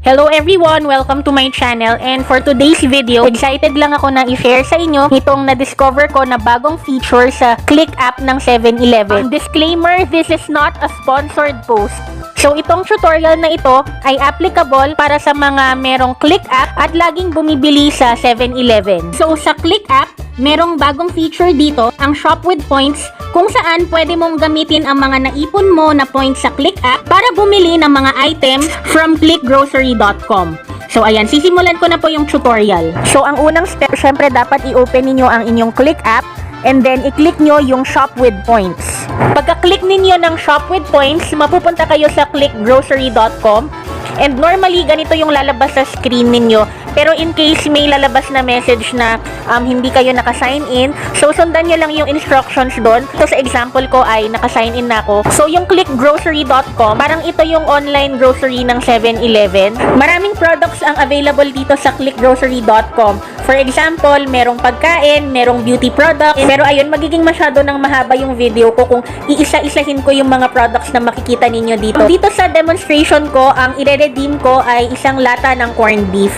Hello everyone! Welcome to my channel, and for today's video, excited lang ako na i-share sa inyo itong na-discover ko na bagong feature sa Cliqq app ng 7-Eleven. Disclaimer, this is not a sponsored post. So itong tutorial na ito ay applicable para sa mga merong Cliqq app at laging bumibili sa 7-Eleven. So sa Cliqq app, merong bagong feature dito, ang Shop with Points, kung saan pwede mong gamitin ang mga naipon mo na points sa Cliqq app para bumili ng mga items from cliqgrocery.com. So ayan, sisimulan ko na po yung tutorial. So ang unang step, syempre dapat i-open niyo ang inyong Cliqq app and then i-click nyo yung Shop with Points. Pagka-click ninyo ng Shop with Points, mapupunta kayo sa cliqgrocery.com. And normally, ganito yung lalabas sa screen ninyo. Pero in case may lalabas na message na hindi kayo naka-sign in, so sundan nyo lang yung instructions doon. So sa example ko ay naka-sign in na ako. So yung cliqgrocery.com, parang ito yung online grocery ng 7-Eleven. Maraming products ang available dito sa cliqgrocery.com. For example, merong pagkain, merong beauty products. Pero ayun, magiging masyado ng mahaba yung video ko kung iisa-isahin ko yung mga products na makikita ninyo dito. Dito sa demonstration ko, ang i-redeem ko ay isang lata ng corned beef.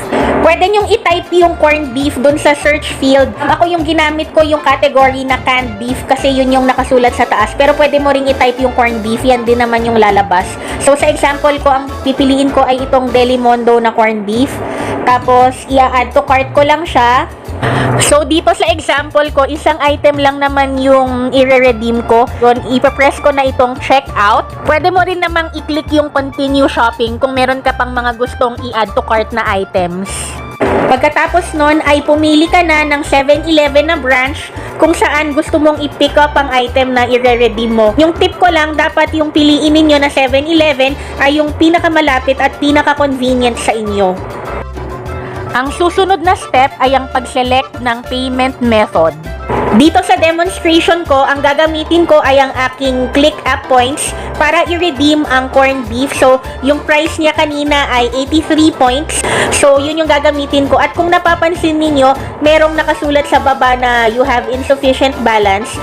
Pwede nyong i-type yung corned beef dun sa search field. Ako yung ginamit ko yung category na canned beef kasi yun yung nakasulat sa taas. Pero pwede mo ring i-type yung corned beef, yan din naman yung lalabas. So sa example ko, ang pipiliin ko ay itong Delimondo na corned beef. Tapos i-add to cart ko lang siya. So dito sa example ko, isang item lang naman yung i-redeem ko. Doon ipapress ko na itong checkout. Pwede mo rin namang i-click yung continue shopping kung meron ka pang mga gustong i-add to cart na items. Pagkatapos nun ay pumili ka na ng 7-Eleven na branch kung saan gusto mong i-pick up ang item na i-redeem mo. Yung tip ko lang, dapat yung piliin ninyo na 7-Eleven ay yung pinakamalapit at pinaka-convenient sa inyo. Ang susunod na step ay ang pag-select ng payment method. Dito sa demonstration ko, ang gagamitin ko ay ang aking Cliqq app points para i-redeem ang corned beef. So, yung price niya kanina ay 83 points. So, yun yung gagamitin ko. At kung napapansin ninyo, merong nakasulat sa baba na you have insufficient balance.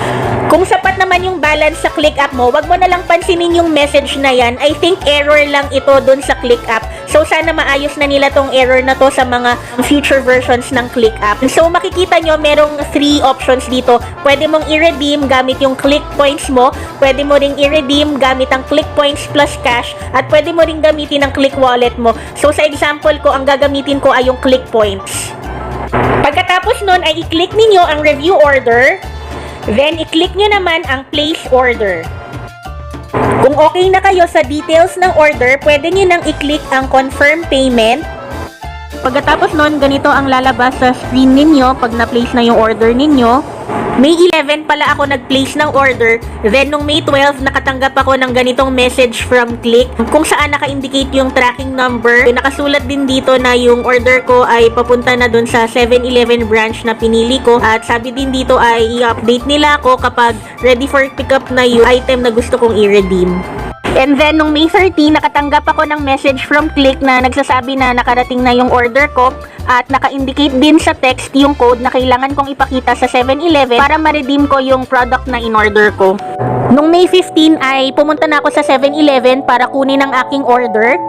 Kung sapat naman yung balance sa Cliqq app mo, wag mo na lang pansinin yung message na yan. I think error lang ito dun sa Cliqq app. So, sana maayos na nila tong error na to sa mga future versions ng Cliqq app. So, makikita nyo, merong 3 options dito. Pwede mong i-redeem gamit yung Cliqq points mo. Pwede mo ring i-redeem gamit ang Cliqq points plus cash. At pwede mo ring gamitin ang Cliqq wallet mo. So, sa example ko, ang gagamitin ko ay yung Cliqq points. Pagkatapos nun, ay i-click ninyo ang review order. Then, i-click nyo naman ang place order. Kung okay na kayo sa details ng order, pwede nyo nang i-click ang confirm payment. Pagkatapos nun, ganito ang lalabas sa screen ninyo pag na-place na yung order ninyo. May 11 pala ako nag-place ng order. Then, nung May 12, nakatanggap ako ng ganitong message from Cliqq kung saan naka-indicate yung tracking number. Nakasulat din dito na yung order ko ay papunta na dun sa 7-Eleven branch na pinili ko. At sabi din dito ay i-update nila ako kapag ready for pickup na yung item na gusto kong i-redeem. And then, nung May 13, nakatanggap ako ng message from Cliqq na nagsasabi na nakarating na yung order ko at naka-indicate din sa text yung code na kailangan kong ipakita sa 7-Eleven para ma-redeem ko yung product na in-order ko. Nung May 15 ay pumunta na ako sa 7-Eleven para kunin ang aking order.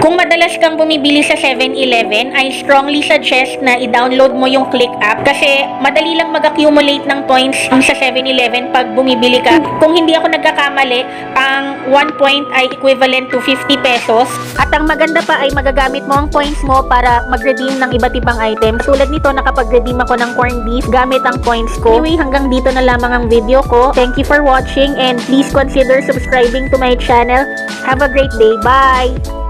Kung madalas kang bumibili sa 7-Eleven, I strongly suggest na i-download mo yung Cliqq app kasi madali lang mag-accumulate ng points sa 7-Eleven pag bumibili ka. Kung hindi ako nagkakamali, ang 1 point ay equivalent to 50 pesos. At ang maganda pa ay magagamit mo ang points mo para mag-redeem ng iba't ibang items. Tulad nito, nakapag-redeem ako ng corned beef gamit ang points ko. Anyway, hanggang dito na lamang ang video ko. Thank you for watching and please consider subscribing to my channel. Have a great day. Bye!